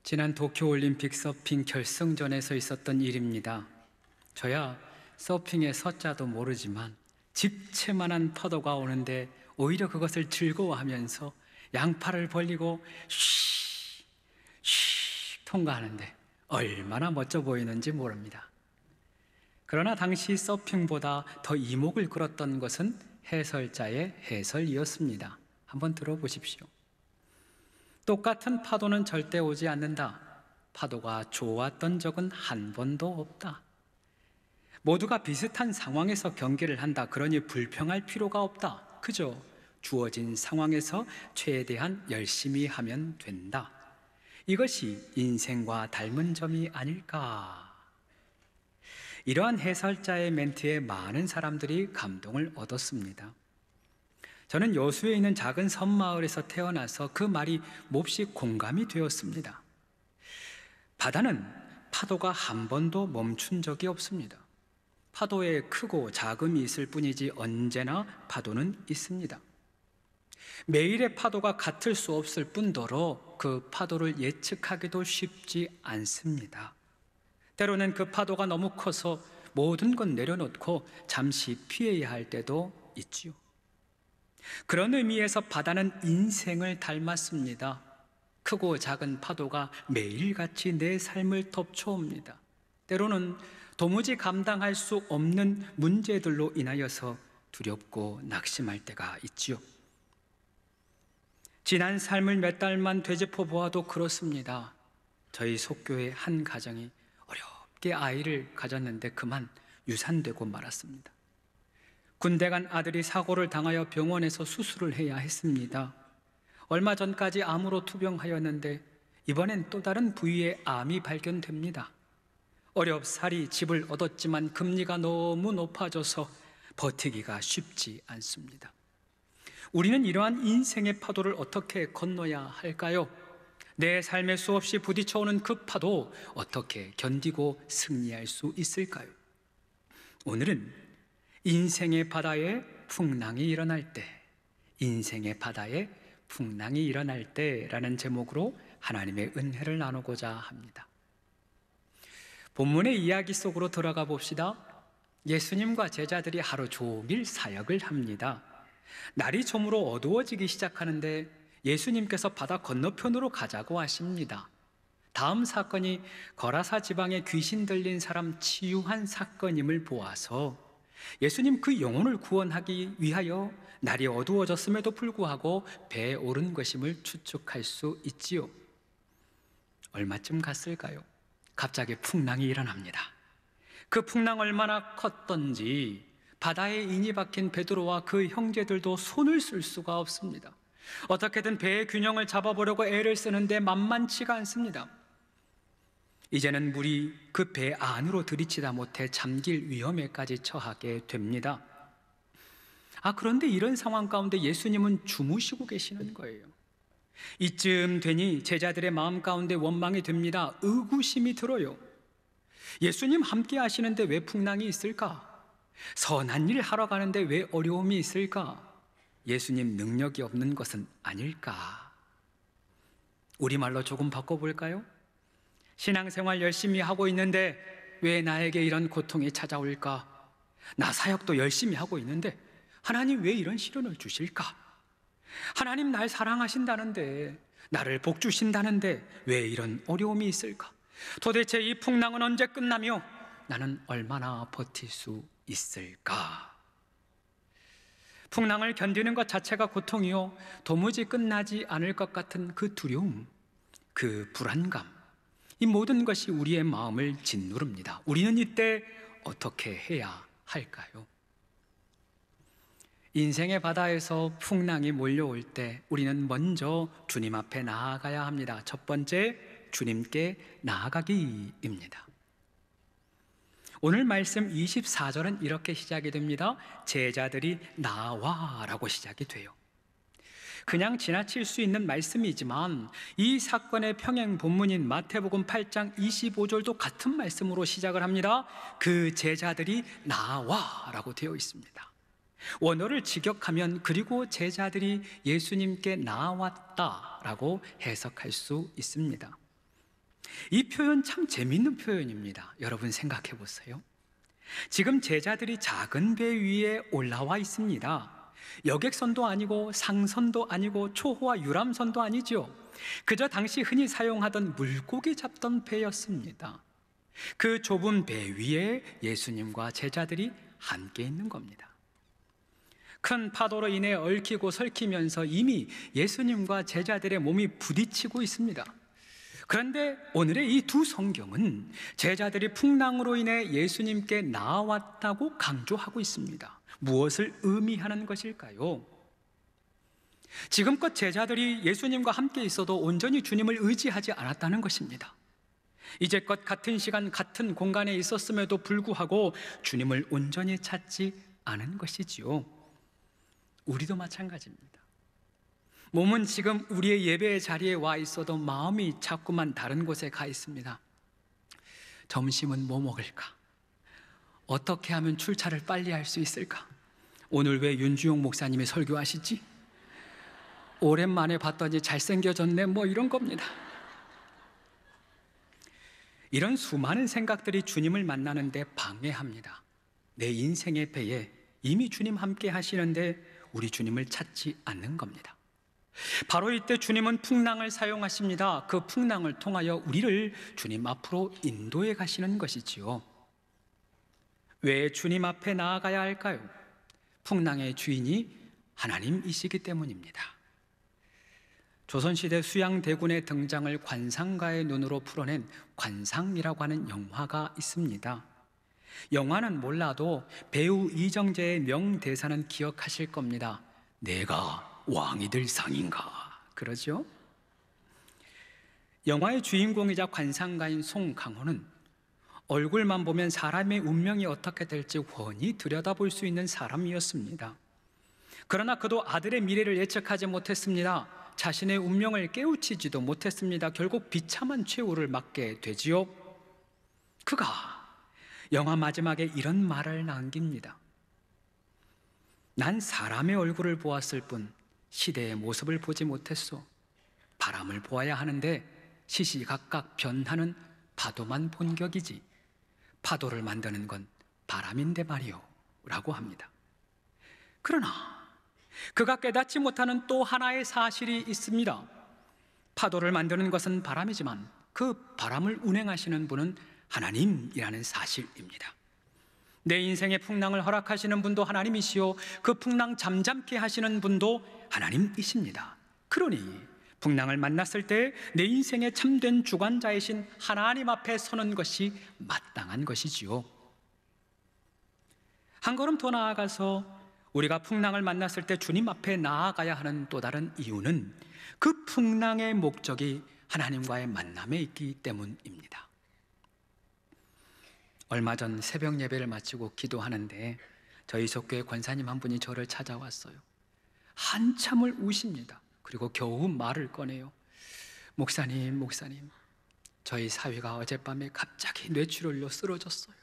지난 도쿄올림픽 서핑 결승전에서 있었던 일입니다. 저야 서핑의 서자도 모르지만 집채만한 파도가 오는데 오히려 그것을 즐거워하면서 양팔을 벌리고 쉬 통과하는데 얼마나 멋져 보이는지 모릅니다. 그러나 당시 서핑보다 더 이목을 끌었던 것은 해설자의 해설이었습니다. 한번 들어보십시오. 똑같은 파도는 절대 오지 않는다. 파도가 좋았던 적은 한 번도 없다. 모두가 비슷한 상황에서 경기를 한다. 그러니 불평할 필요가 없다. 그저 주어진 상황에서 최대한 열심히 하면 된다. 이것이 인생과 닮은 점이 아닐까. 이러한 해설자의 멘트에 많은 사람들이 감동을 얻었습니다. 저는 여수에 있는 작은 섬마을에서 태어나서 그 말이 몹시 공감이 되었습니다. 바다는 파도가 한 번도 멈춘 적이 없습니다. 파도에 크고 작음이 있을 뿐이지 언제나 파도는 있습니다. 매일의 파도가 같을 수 없을 뿐더러 그 파도를 예측하기도 쉽지 않습니다. 때로는 그 파도가 너무 커서 모든 건 내려놓고 잠시 피해야 할 때도 있지요. 그런 의미에서 바다는 인생을 닮았습니다. 크고 작은 파도가 매일같이 내 삶을 덮쳐옵니다. 때로는 도무지 감당할 수 없는 문제들로 인하여서 두렵고 낙심할 때가 있지요. 지난 삶을 몇 달만 되짚어 보아도 그렇습니다. 저희 속교의 한 가정이 어렵게 아이를 가졌는데 그만 유산되고 말았습니다. 군대 간 아들이 사고를 당하여 병원에서 수술을 해야 했습니다. 얼마 전까지 암으로 투병하였는데 이번엔 또 다른 부위에 암이 발견됩니다. 어렵사리 집을 얻었지만 금리가 너무 높아져서 버티기가 쉽지 않습니다. 우리는 이러한 인생의 파도를 어떻게 건너야 할까요? 내 삶에 수없이 부딪혀오는 그 파도 어떻게 견디고 승리할 수 있을까요? 오늘은 인생의 바다에 풍랑이 일어날 때, 인생의 바다에 풍랑이 일어날 때라는 제목으로 하나님의 은혜를 나누고자 합니다. 본문의 이야기 속으로 들어가 봅시다. 예수님과 제자들이 하루 종일 사역을 합니다. 날이 저물어 어두워지기 시작하는데 예수님께서 바다 건너편으로 가자고 하십니다. 다음 사건이 거라사 지방에 귀신 들린 사람 치유한 사건임을 보아서 예수님 그 영혼을 구원하기 위하여 날이 어두워졌음에도 불구하고 배에 오른 것임을 추측할 수 있지요. 얼마쯤 갔을까요? 갑자기 풍랑이 일어납니다. 그 풍랑 얼마나 컸던지 바다에 인이 박힌 베드로와 그 형제들도 손을 쓸 수가 없습니다. 어떻게든 배의 균형을 잡아보려고 애를 쓰는데 만만치가 않습니다. 이제는 물이 그 배 안으로 들이치다 못해 잠길 위험에까지 처하게 됩니다. 그런데 이런 상황 가운데 예수님은 주무시고 계시는 거예요. 이쯤 되니 제자들의 마음 가운데 원망이 됩니다. 의구심이 들어요. 예수님 함께 하시는데 왜 풍랑이 있을까? 선한 일 하러 가는데 왜 어려움이 있을까? 예수님 능력이 없는 것은 아닐까? 우리말로 조금 바꿔볼까요? 신앙생활 열심히 하고 있는데 왜 나에게 이런 고통이 찾아올까? 나 사역도 열심히 하고 있는데 하나님 왜 이런 시련을 주실까? 하나님 날 사랑하신다는데, 나를 복 주신다는데 왜 이런 어려움이 있을까? 도대체 이 풍랑은 언제 끝나며 나는 얼마나 버틸 수 있을까? 풍랑을 견디는 것 자체가 고통이요, 도무지 끝나지 않을 것 같은 그 두려움, 그 불안감, 이 모든 것이 우리의 마음을 짓누릅니다. 우리는 이때 어떻게 해야 할까요? 인생의 바다에서 풍랑이 몰려올 때 우리는 먼저 주님 앞에 나아가야 합니다. 첫 번째, 주님께 나아가기입니다. 오늘 말씀 24절은 이렇게 시작이 됩니다. 제자들이 나와라고 시작이 돼요. 그냥 지나칠 수 있는 말씀이지만 이 사건의 평행 본문인 마태복음 8장 25절도 같은 말씀으로 시작을 합니다. 그 제자들이 나와라고 되어 있습니다. 원어를 직역하면 그리고 제자들이 예수님께 나왔다라고 해석할 수 있습니다. 이 표현 참 재미있는 표현입니다. 여러분 생각해 보세요. 지금 제자들이 작은 배 위에 올라와 있습니다. 여객선도 아니고 상선도 아니고 초호와 유람선도 아니죠. 그저 당시 흔히 사용하던 물고기 잡던 배였습니다. 그 좁은 배 위에 예수님과 제자들이 함께 있는 겁니다. 큰 파도로 인해 얽히고 설키면서 이미 예수님과 제자들의 몸이 부딪히고 있습니다. 그런데 오늘의 이 두 성경은 제자들이 풍랑으로 인해 예수님께 나아왔다고 강조하고 있습니다. 무엇을 의미하는 것일까요? 지금껏 제자들이 예수님과 함께 있어도 온전히 주님을 의지하지 않았다는 것입니다. 이제껏 같은 시간 같은 공간에 있었음에도 불구하고 주님을 온전히 찾지 않은 것이지요. 우리도 마찬가지입니다. 몸은 지금 우리의 예배의 자리에 와 있어도 마음이 자꾸만 다른 곳에 가 있습니다. 점심은 뭐 먹을까? 어떻게 하면 출차를 빨리 할 수 있을까? 오늘 왜 윤주용 목사님이 설교하시지? 오랜만에 봤더니 잘생겨졌네, 뭐 이런 겁니다. 이런 수많은 생각들이 주님을 만나는데 방해합니다. 내 인생의 배에 이미 주님 함께 하시는데 우리 주님을 찾지 않는 겁니다. 바로 이때 주님은 풍랑을 사용하십니다. 그 풍랑을 통하여 우리를 주님 앞으로 인도해 가시는 것이지요. 왜 주님 앞에 나아가야 할까요? 풍랑의 주인이 하나님이시기 때문입니다. 조선시대 수양대군의 등장을 관상가의 눈으로 풀어낸 관상이라고 하는 영화가 있습니다. 영화는 몰라도 배우 이정재의 명대사는 기억하실 겁니다. 내가 왕이 될 상인가? 그러죠? 영화의 주인공이자 관상가인 송강호는 얼굴만 보면 사람의 운명이 어떻게 될지 훤히 들여다볼 수 있는 사람이었습니다. 그러나 그도 아들의 미래를 예측하지 못했습니다. 자신의 운명을 깨우치지도 못했습니다. 결국 비참한 최후를 맞게 되지요. 그가 영화 마지막에 이런 말을 남깁니다. 난 사람의 얼굴을 보았을 뿐 시대의 모습을 보지 못했소. 바람을 보아야 하는데 시시각각 변하는 파도만 본 격이지 파도를 만드는 건 바람인데 말이오 라고 합니다. 그러나 그가 깨닫지 못하는 또 하나의 사실이 있습니다. 파도를 만드는 것은 바람이지만 그 바람을 운행하시는 분은 하나님이라는 사실입니다. 내 인생의 풍랑을 허락하시는 분도 하나님이시요 그 풍랑 잠잠케 하시는 분도 하나님이십니다. 그러니 풍랑을 만났을 때 내 인생의 참된 주관자이신 하나님 앞에 서는 것이 마땅한 것이지요. 한 걸음 더 나아가서 우리가 풍랑을 만났을 때 주님 앞에 나아가야 하는 또 다른 이유는 그 풍랑의 목적이 하나님과의 만남에 있기 때문입니다. 얼마 전 새벽 예배를 마치고 기도하는데 저희 속교회 권사님 한 분이 저를 찾아왔어요. 한참을 우십니다. 그리고 겨우 말을 꺼내요. 목사님, 저희 사위가 어젯밤에 갑자기 뇌출혈로 쓰러졌어요.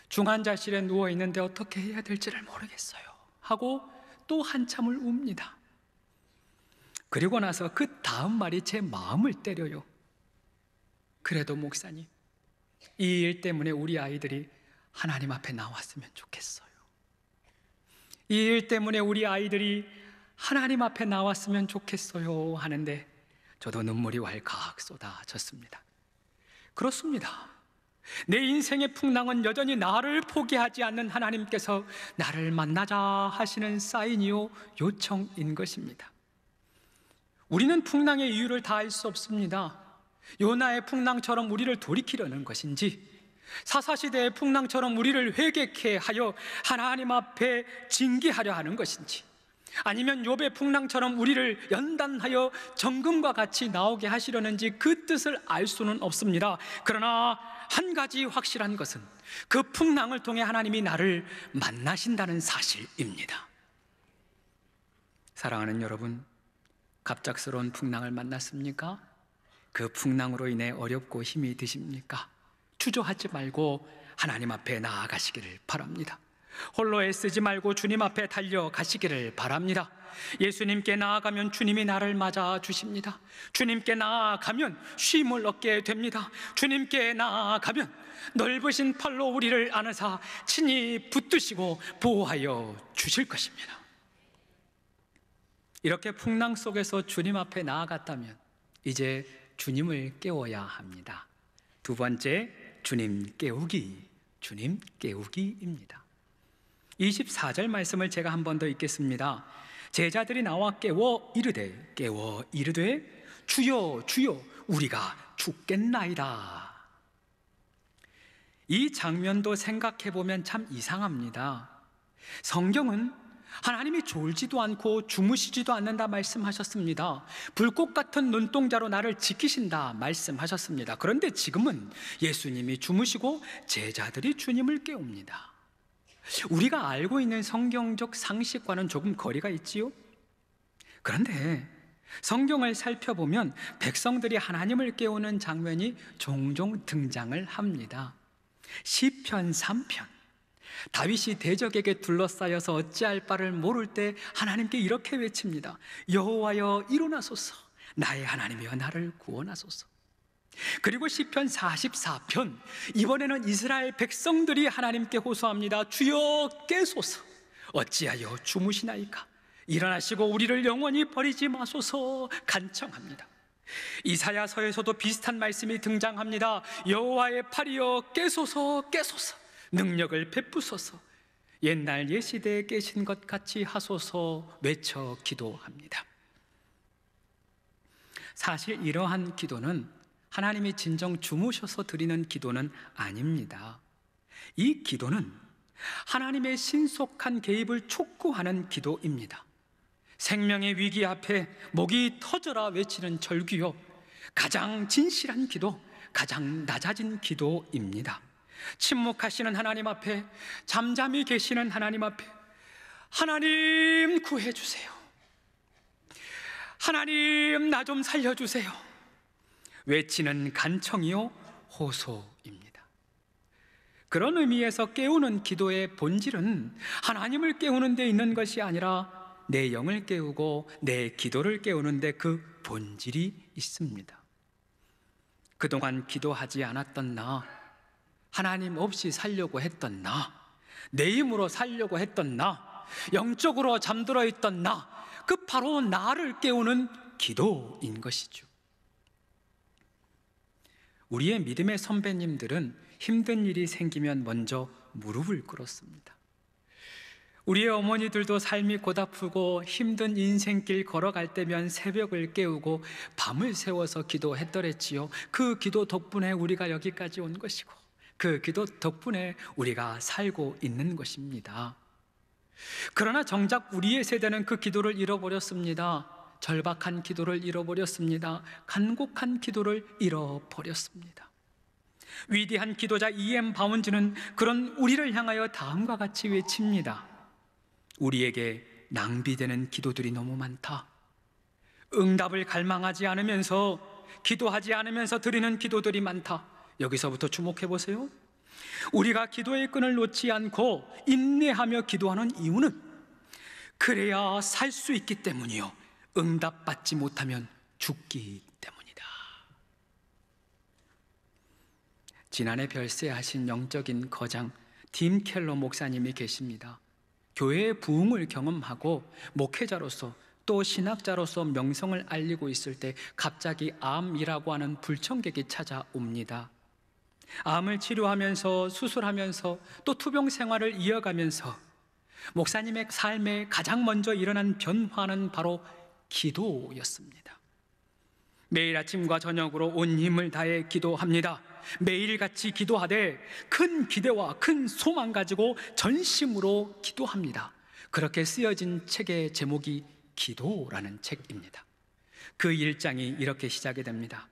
중환자실에 누워있는데 어떻게 해야 될지를 모르겠어요 하고 또 한참을 웁니다. 그리고 나서 그 다음 말이 제 마음을 때려요. 그래도 목사님, 이 일 때문에 우리 아이들이 하나님 앞에 나왔으면 좋겠어요. 이 일 때문에 우리 아이들이 하나님 앞에 나왔으면 좋겠어요 하는데 저도 눈물이 왈칵 쏟아졌습니다. 그렇습니다. 내 인생의 풍랑은 여전히 나를 포기하지 않는 하나님께서 나를 만나자 하시는 사인이요 요청인 것입니다. 우리는 풍랑의 이유를 다 알 수 없습니다. 요나의 풍랑처럼 우리를 돌이키려는 것인지, 사사시대의 풍랑처럼 우리를 회개케 하여 하나님 앞에 징계하려 하는 것인지, 아니면 욥의 풍랑처럼 우리를 연단하여 정금과 같이 나오게 하시려는지 그 뜻을 알 수는 없습니다. 그러나 한 가지 확실한 것은 그 풍랑을 통해 하나님이 나를 만나신다는 사실입니다. 사랑하는 여러분, 갑작스러운 풍랑을 만났습니까? 그 풍랑으로 인해 어렵고 힘이 드십니까? 주저하지 말고 하나님 앞에 나아가시기를 바랍니다. 홀로 애쓰지 말고 주님 앞에 달려가시기를 바랍니다. 예수님께 나아가면 주님이 나를 맞아 주십니다. 주님께 나아가면 쉼을 얻게 됩니다. 주님께 나아가면 넓으신 팔로 우리를 안으사 친히 붙드시고 보호하여 주실 것입니다. 이렇게 풍랑 속에서 주님 앞에 나아갔다면 이제 주님을 깨워야 합니다. 두 번째, 주님 깨우기입니다. 24절 말씀을 제가 한 번 더 읽겠습니다. 제자들이 나와 깨워 이르되 주여 주여 우리가 죽겠나이다. 이 장면도 생각해보면 참 이상합니다. 성경은 하나님이 졸지도 않고 주무시지도 않는다 말씀하셨습니다. 불꽃 같은 눈동자로 나를 지키신다 말씀하셨습니다. 그런데 지금은 예수님이 주무시고 제자들이 주님을 깨웁니다. 우리가 알고 있는 성경적 상식과는 조금 거리가 있지요? 그런데 성경을 살펴보면 백성들이 하나님을 깨우는 장면이 종종 등장을 합니다. 시편 3편, 다윗이 대적에게 둘러싸여서 어찌할 바를 모를 때 하나님께 이렇게 외칩니다. 여호와여 일어나소서, 나의 하나님이여 나를 구원하소서. 그리고 시편 44편, 이번에는 이스라엘 백성들이 하나님께 호소합니다. 주여 깨소서, 어찌하여 주무시나이까? 일어나시고 우리를 영원히 버리지 마소서 간청합니다. 이사야서에서도 비슷한 말씀이 등장합니다. 여호와의 팔이여 깨소서 깨소서, 능력을 베푸소서, 옛날 옛시대에 깨신 것 같이 하소서 외쳐 기도합니다. 사실 이러한 기도는 하나님이 진정 주무셔서 드리는 기도는 아닙니다. 이 기도는 하나님의 신속한 개입을 촉구하는 기도입니다. 생명의 위기 앞에 목이 터져라 외치는 절규요, 가장 진실한 기도, 가장 낮아진 기도입니다. 침묵하시는 하나님 앞에, 잠잠히 계시는 하나님 앞에 하나님 구해주세요, 하나님 나 좀 살려주세요 외치는 간청이요 호소입니다. 그런 의미에서 깨우는 기도의 본질은 하나님을 깨우는 데 있는 것이 아니라 내 영을 깨우고 내 기도를 깨우는 데 그 본질이 있습니다. 그동안 기도하지 않았던 나, 하나님 없이 살려고 했던 나, 내 힘으로 살려고 했던 나, 영적으로 잠들어 있던 나, 그 바로 나를 깨우는 기도인 것이죠. 우리의 믿음의 선배님들은 힘든 일이 생기면 먼저 무릎을 꿇었습니다. 우리의 어머니들도 삶이 고달프고 힘든 인생길 걸어갈 때면 새벽을 깨우고 밤을 새워서 기도했더랬지요. 그 기도 덕분에 우리가 여기까지 온 것이고, 그 기도 덕분에 우리가 살고 있는 것입니다. 그러나 정작 우리의 세대는 그 기도를 잃어버렸습니다. 절박한 기도를 잃어버렸습니다. 간곡한 기도를 잃어버렸습니다. 위대한 기도자 E.M. 바운즈는 그런 우리를 향하여 다음과 같이 외칩니다. 우리에게 낭비되는 기도들이 너무 많다. 응답을 갈망하지 않으면서, 기도하지 않으면서 드리는 기도들이 많다. 여기서부터 주목해 보세요. 우리가 기도의 끈을 놓지 않고 인내하며 기도하는 이유는 그래야 살 수 있기 때문이요, 응답받지 못하면 죽기 때문이다. 지난해 별세하신 영적인 거장 딤 켈러 목사님이 계십니다. 교회의 부흥을 경험하고 목회자로서 또 신학자로서 명성을 알리고 있을 때 갑자기 암이라고 하는 불청객이 찾아옵니다. 암을 치료하면서 수술하면서 또 투병 생활을 이어가면서 목사님의 삶에 가장 먼저 일어난 변화는 바로 기도였습니다. 매일 아침과 저녁으로 온 힘을 다해 기도합니다. 매일같이 기도하되 큰 기대와 큰 소망 가지고 전심으로 기도합니다. 그렇게 쓰여진 책의 제목이 기도라는 책입니다. 그 1장이 이렇게 시작이 됩니다.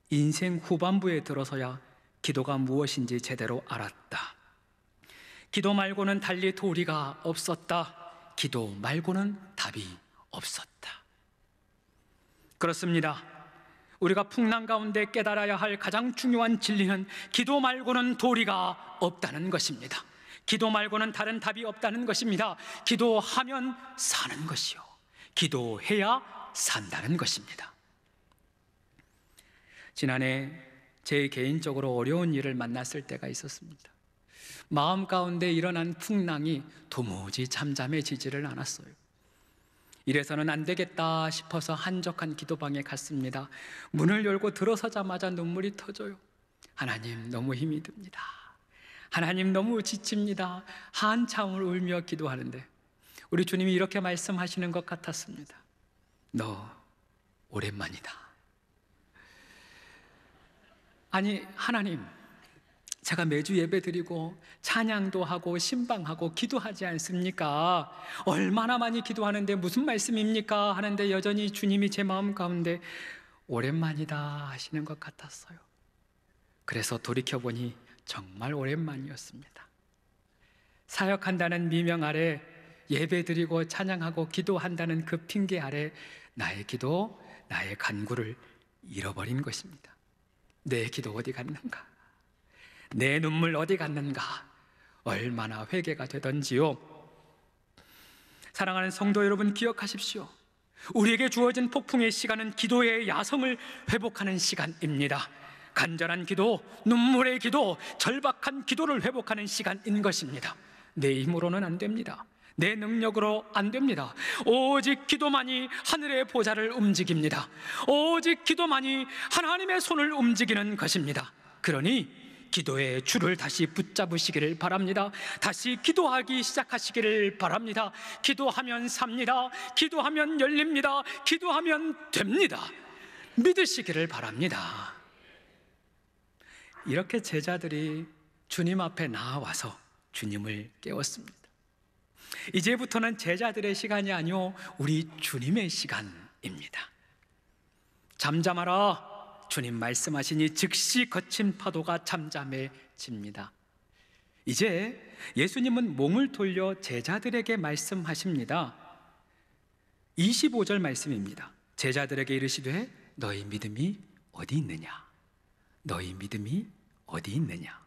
인생 후반부에 들어서야 기도가 무엇인지 제대로 알았다. 기도 말고는 달리 도리가 없었다. 기도 말고는 답이 없었다. 그렇습니다. 우리가 풍랑 가운데 깨달아야 할 가장 중요한 진리는 기도 말고는 도리가 없다는 것입니다. 기도 말고는 다른 답이 없다는 것입니다. 기도하면 사는 것이요, 기도해야 산다는 것입니다. 지난해 제 개인적으로 어려운 일을 만났을 때가 있었습니다. 마음 가운데 일어난 풍랑이 도무지 잠잠해지지를 않았어요. 이래서는 안 되겠다 싶어서 한적한 기도방에 갔습니다. 문을 열고 들어서자마자 눈물이 터져요. 하나님, 너무 힘이 듭니다. 하나님, 너무 지칩니다. 한참을 울며 기도하는데 우리 주님이 이렇게 말씀하시는 것 같았습니다. 너 오랜만이다. 아니, 하나님, 제가 매주 예배 드리고 찬양도 하고 신방하고 기도하지 않습니까? 얼마나 많이 기도하는데 무슨 말씀입니까? 하는데 여전히 주님이 제 마음 가운데 오랜만이다 하시는 것 같았어요. 그래서 돌이켜보니 정말 오랜만이었습니다. 사역한다는 미명 아래, 예배 드리고 찬양하고 기도한다는 그 핑계 아래 나의 기도, 나의 간구를 잃어버린 것입니다. 내 기도 어디 갔는가? 내 눈물 어디 갔는가? 얼마나 회개가 되던지요. 사랑하는 성도 여러분, 기억하십시오. 우리에게 주어진 폭풍의 시간은 기도의 야성을 회복하는 시간입니다. 간절한 기도, 눈물의 기도, 절박한 기도를 회복하는 시간인 것입니다. 내 힘으로는 안 됩니다. 내 능력으로 안 됩니다. 오직 기도만이 하늘의 보좌를 움직입니다. 오직 기도만이 하나님의 손을 움직이는 것입니다. 그러니 기도의 줄을 다시 붙잡으시기를 바랍니다. 다시 기도하기 시작하시기를 바랍니다. 기도하면 삽니다. 기도하면 열립니다. 기도하면 됩니다. 믿으시기를 바랍니다. 이렇게 제자들이 주님 앞에 나와서 주님을 깨웠습니다. 이제부터는 제자들의 시간이 아니요, 우리 주님의 시간입니다. 잠잠하라, 주님 말씀하시니 즉시 거친 파도가 잠잠해집니다. 이제 예수님은 몸을 돌려 제자들에게 말씀하십니다. 25절 말씀입니다. 제자들에게 이르시되 너희 믿음이 어디 있느냐? 너희 믿음이 어디 있느냐?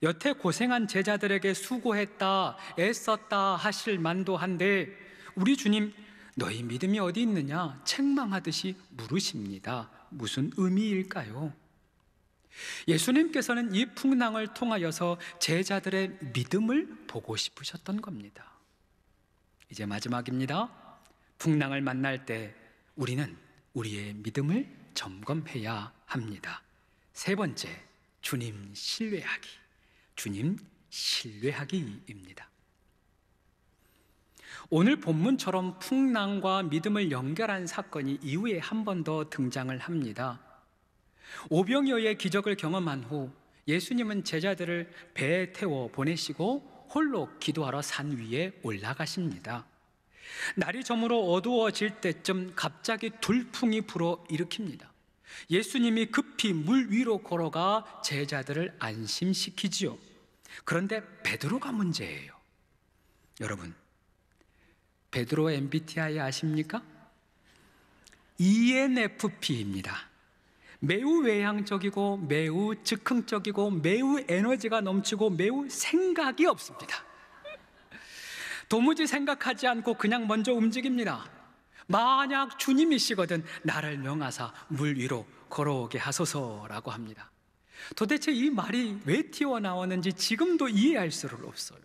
여태 고생한 제자들에게 수고했다, 애썼다 하실 만도 한데 우리 주님, 너희 믿음이 어디 있느냐? 책망하듯이 물으십니다. 무슨 의미일까요? 예수님께서는 이 풍랑을 통하여서 제자들의 믿음을 보고 싶으셨던 겁니다. 이제 마지막입니다. 풍랑을 만날 때 우리는 우리의 믿음을 점검해야 합니다. 세 번째, 주님 신뢰하기. 주님 신뢰하기입니다. 오늘 본문처럼 풍랑과 믿음을 연결한 사건이 이후에 한 번 더 등장을 합니다. 오병이어의 기적을 경험한 후 예수님은 제자들을 배에 태워 보내시고 홀로 기도하러 산 위에 올라가십니다. 날이 저물어 어두워질 때쯤 갑자기 돌풍이 불어 일으킵니다. 예수님이 급히 물 위로 걸어가 제자들을 안심시키지요. 그런데 베드로가 문제예요. 여러분, 베드로 MBTI 아십니까? ENFP입니다. 매우 외향적이고 매우 즉흥적이고 매우 에너지가 넘치고 매우 생각이 없습니다. 도무지 생각하지 않고 그냥 먼저 움직입니다. 만약 주님이시거든 나를 명하사 물 위로 걸어오게 하소서라고 합니다. 도대체 이 말이 왜 튀어나오는지 지금도 이해할 수를 없어요.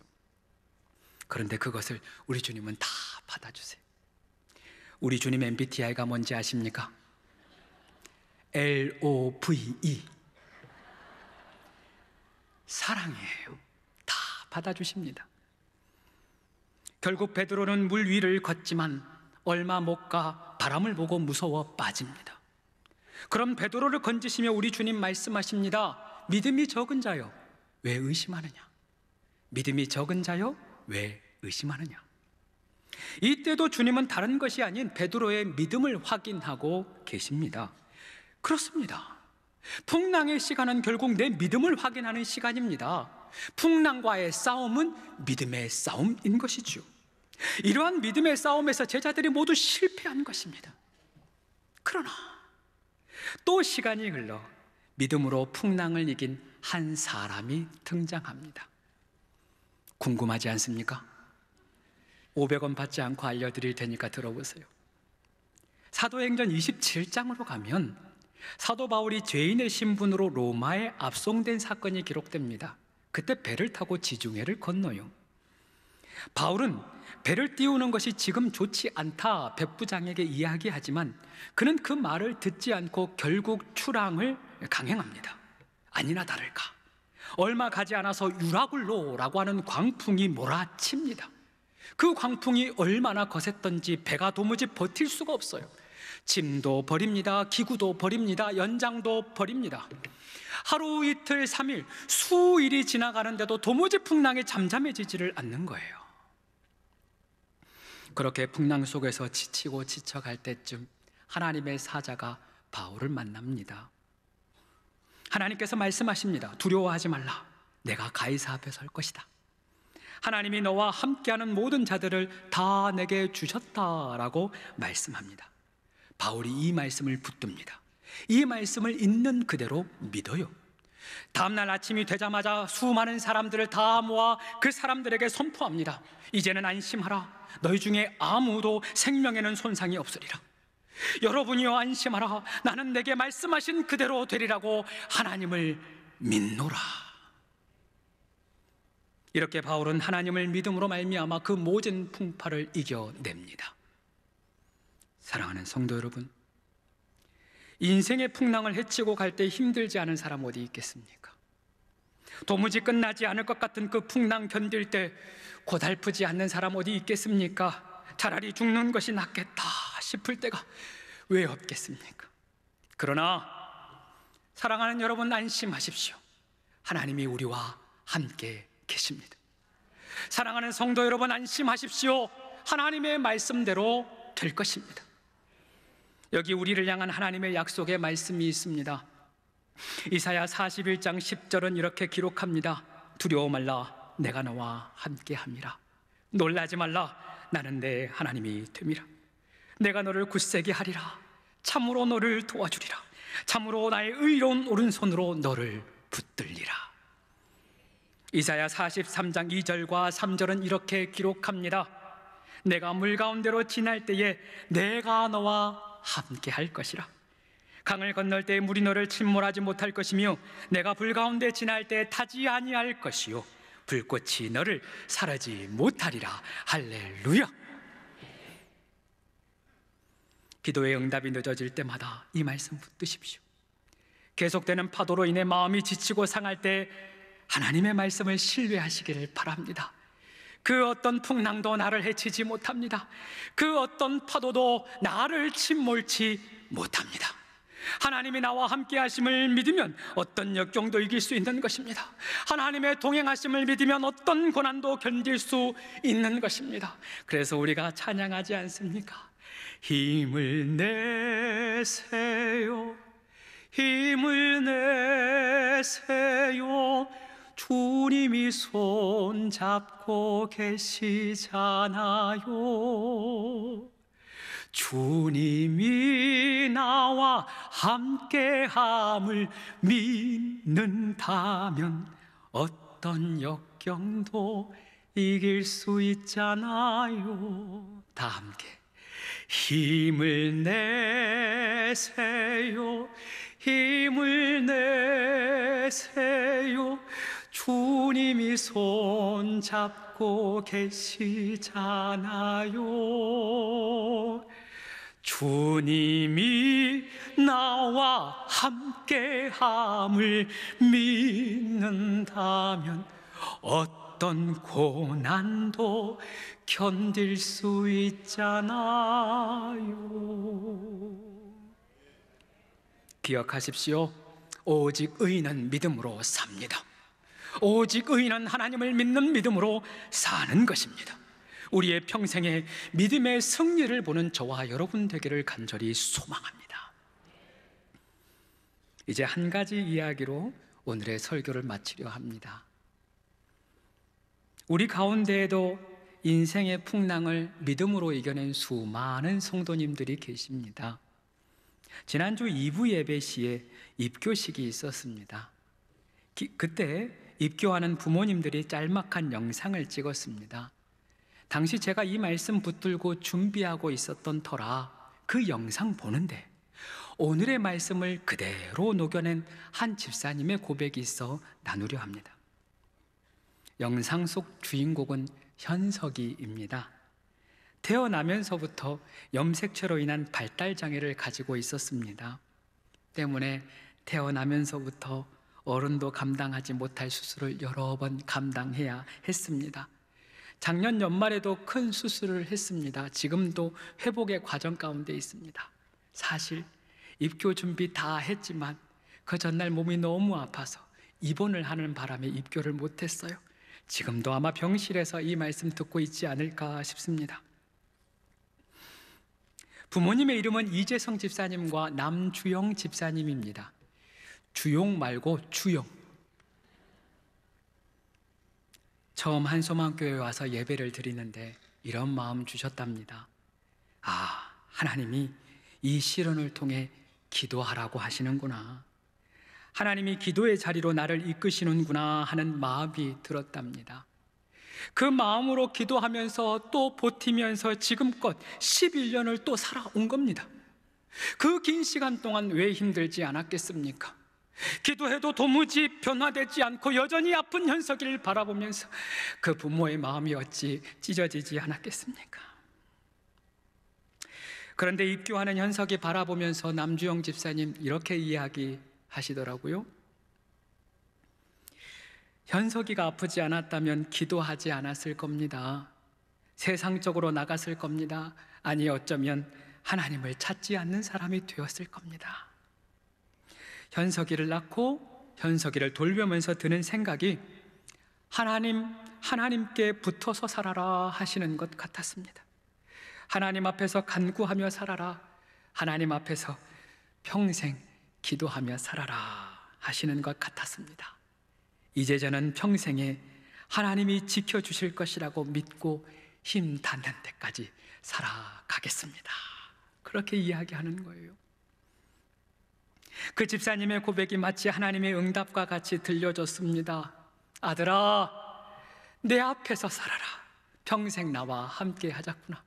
그런데 그것을 우리 주님은 다 받아주세요. 우리 주님 MBTI가 뭔지 아십니까? LOVE. 사랑이에요. 다 받아주십니다. 결국 베드로는 물 위를 걷지만 얼마 못 가 바람을 보고 무서워 빠집니다. 그럼 베드로를 건지시며 우리 주님 말씀하십니다. 믿음이 적은 자여 왜 의심하느냐? 믿음이 적은 자여 왜 의심하느냐? 이때도 주님은 다른 것이 아닌 베드로의 믿음을 확인하고 계십니다. 그렇습니다. 풍랑의 시간은 결국 내 믿음을 확인하는 시간입니다. 풍랑과의 싸움은 믿음의 싸움인 것이죠. 이러한 믿음의 싸움에서 제자들이 모두 실패한 것입니다. 그러나 또 시간이 흘러 믿음으로 풍랑을 이긴 한 사람이 등장합니다. 궁금하지 않습니까? 500원 받지 않고 알려드릴 테니까 들어보세요. 사도행전 27장으로 가면 사도 바울이 죄인의 신분으로 로마에 압송된 사건이 기록됩니다. 그때 배를 타고 지중해를 건너요. 바울은 배를 띄우는 것이 지금 좋지 않다 백부장에게 이야기하지만 그는 그 말을 듣지 않고 결국 출항을 강행합니다. 아니나 다를까 얼마 가지 않아서 유라굴로라고 하는 광풍이 몰아칩니다. 그 광풍이 얼마나 거셌던지 배가 도무지 버틸 수가 없어요. 짐도 버립니다. 기구도 버립니다. 연장도 버립니다. 하루 이틀 3일 수일이 지나가는데도 도무지 풍랑에 잠잠해지지를 않는 거예요. 그렇게 풍랑 속에서 지치고 지쳐갈 때쯤 하나님의 사자가 바울을 만납니다. 하나님께서 말씀하십니다. 두려워하지 말라. 내가 가이사 앞에 설 것이다. 하나님이 너와 함께하는 모든 자들을 다 내게 주셨다라고 말씀합니다. 바울이 이 말씀을 붙듭니다. 이 말씀을 있는 그대로 믿어요. 다음날 아침이 되자마자 수많은 사람들을 다 모아 그 사람들에게 선포합니다. 이제는 안심하라. 너희 중에 아무도 생명에는 손상이 없으리라. 여러분이여 안심하라. 나는 내게 말씀하신 그대로 되리라고 하나님을 믿노라. 이렇게 바울은 하나님을 믿음으로 말미암아 그 모든 풍파를 이겨냅니다. 사랑하는 성도 여러분, 인생의 풍랑을 헤치고 갈 때 힘들지 않은 사람 어디 있겠습니까? 도무지 끝나지 않을 것 같은 그 풍랑 견딜 때 고달프지 않는 사람 어디 있겠습니까? 차라리 죽는 것이 낫겠다 싶을 때가 왜 없겠습니까? 그러나 사랑하는 여러분 안심하십시오. 하나님이 우리와 함께 계십니다. 사랑하는 성도 여러분 안심하십시오. 하나님의 말씀대로 될 것입니다. 여기 우리를 향한 하나님의 약속의 말씀이 있습니다. 이사야 41장 10절은 이렇게 기록합니다. 두려워 말라. 내가 너와 함께함이라. 놀라지 말라. 나는 내 하나님이 됨이라. 내가 너를 굳세게 하리라. 참으로 너를 도와주리라. 참으로 나의 의로운 오른손으로 너를 붙들리라. 이사야 43장 2절과 3절은 이렇게 기록합니다. 내가 물 가운데로 지날 때에 내가 너와 함께 할 것이라. 강을 건널 때 물이 너를 침몰하지 못할 것이며 내가 불 가운데 지날 때 타지 아니할 것이요 불꽃이 너를 사르지 못하리라. 할렐루야. 기도의 응답이 늦어질 때마다 이 말씀 붙드십시오. 계속되는 파도로 인해 마음이 지치고 상할 때 하나님의 말씀을 신뢰하시기를 바랍니다. 그 어떤 풍랑도 나를 해치지 못합니다. 그 어떤 파도도 나를 침몰치 못합니다. 하나님이 나와 함께 하심을 믿으면 어떤 역경도 이길 수 있는 것입니다. 하나님의 동행하심을 믿으면 어떤 고난도 견딜 수 있는 것입니다. 그래서 우리가 찬양하지 않습니까? 힘을 내세요. 힘을 내세요. 주님이 손 잡고 계시잖아요. 주님이 나와 함께함을 믿는다면 어떤 역경도 이길 수 있잖아요. 다 함께 힘을 내세요. 힘을 내세요. 주님이 손 잡고 계시잖아요. 주님이 나와 함께함을 믿는다면 어떤 고난도 견딜 수 있잖아요. 기억하십시오. 오직 의인은 믿음으로 삽니다. 오직 의인은 하나님을 믿는 믿음으로 사는 것입니다. 우리의 평생에 믿음의 승리를 보는 저와 여러분 되기를 간절히 소망합니다. 이제 한 가지 이야기로 오늘의 설교를 마치려 합니다. 우리 가운데에도 인생의 풍랑을 믿음으로 이겨낸 수많은 성도님들이 계십니다. 지난주 2부 예배 시에 입교식이 있었습니다. 그때 입교하는 부모님들이 짤막한 영상을 찍었습니다. 당시 제가 이 말씀 붙들고 준비하고 있었던 터라 그 영상 보는데 오늘의 말씀을 그대로 녹여낸 한 집사님의 고백이 있어 나누려 합니다. 영상 속 주인공은 현석이입니다. 태어나면서부터 염색체로 인한 발달 장애를 가지고 있었습니다. 때문에 태어나면서부터 어른도 감당하지 못할 수술을 여러 번 감당해야 했습니다. 작년 연말에도 큰 수술을 했습니다. 지금도 회복의 과정 가운데 있습니다. 사실 입교 준비 다 했지만 그 전날 몸이 너무 아파서 입원을 하는 바람에 입교를 못했어요. 지금도 아마 병실에서 이 말씀 듣고 있지 않을까 싶습니다. 부모님의 이름은 이재성 집사님과 남주영 집사님입니다. 주용 말고 주영. 처음 한소망교회에 와서 예배를 드리는데 이런 마음 주셨답니다. 아, 하나님이 이 시련을 통해 기도하라고 하시는구나. 하나님이 기도의 자리로 나를 이끄시는구나 하는 마음이 들었답니다. 그 마음으로 기도하면서 또 버티면서 지금껏 11년을 또 살아온 겁니다. 그 긴 시간 동안 왜 힘들지 않았겠습니까? 기도해도 도무지 변화되지 않고 여전히 아픈 현석이를 바라보면서 그 부모의 마음이 어찌 찢어지지 않았겠습니까? 그런데 입교하는 현석이 바라보면서 남주영 집사님 이렇게 이야기하시더라고요. 현석이가 아프지 않았다면 기도하지 않았을 겁니다. 세상적으로 나갔을 겁니다. 아니 어쩌면 하나님을 찾지 않는 사람이 되었을 겁니다. 현석이를 낳고 현석이를 돌보면서 드는 생각이 하나님께 붙어서 살아라 하시는 것 같았습니다. 하나님 앞에서 간구하며 살아라, 하나님 앞에서 평생 기도하며 살아라 하시는 것 같았습니다. 이제 저는 평생에 하나님이 지켜주실 것이라고 믿고 힘 닿는 데까지 살아가겠습니다. 그렇게 이야기하는 거예요. 그 집사님의 고백이 마치 하나님의 응답과 같이 들려졌습니다. 아들아, 내 앞에서 살아라. 평생 나와 함께 하자꾸나.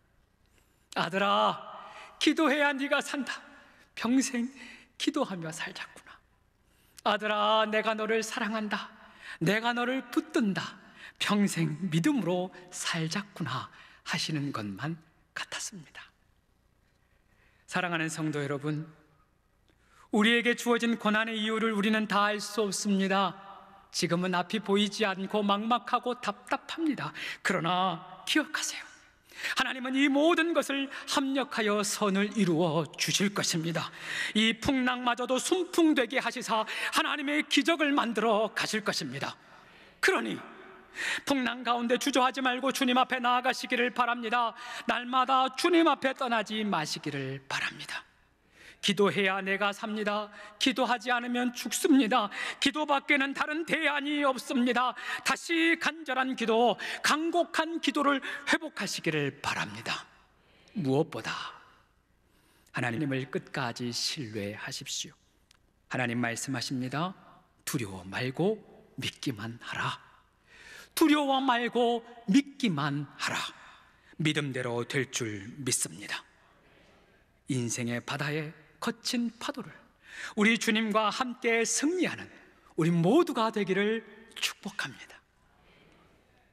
아들아, 기도해야 네가 산다. 평생 기도하며 살자꾸나. 아들아, 내가 너를 사랑한다. 내가 너를 붙든다. 평생 믿음으로 살자꾸나 하시는 것만 같았습니다. 사랑하는 성도 여러분, 우리에게 주어진 고난의 이유를 우리는 다 알 수 없습니다. 지금은 앞이 보이지 않고 막막하고 답답합니다. 그러나 기억하세요. 하나님은 이 모든 것을 합력하여 선을 이루어 주실 것입니다. 이 풍랑마저도 순풍되게 하시사 하나님의 기적을 만들어 가실 것입니다. 그러니 풍랑 가운데 주저하지 말고 주님 앞에 나아가시기를 바랍니다. 날마다 주님 앞에 떠나지 마시기를 바랍니다. 기도해야 내가 삽니다. 기도하지 않으면 죽습니다. 기도밖에는 다른 대안이 없습니다. 다시 간절한 기도, 간곡한 기도를 회복하시기를 바랍니다. 무엇보다 하나님을 끝까지 신뢰하십시오. 하나님 말씀하십니다. 두려워 말고 믿기만 하라. 두려워 말고 믿기만 하라. 믿음대로 될 줄 믿습니다. 인생의 바다에 거친 파도를 우리 주님과 함께 승리하는 우리 모두가 되기를 축복합니다.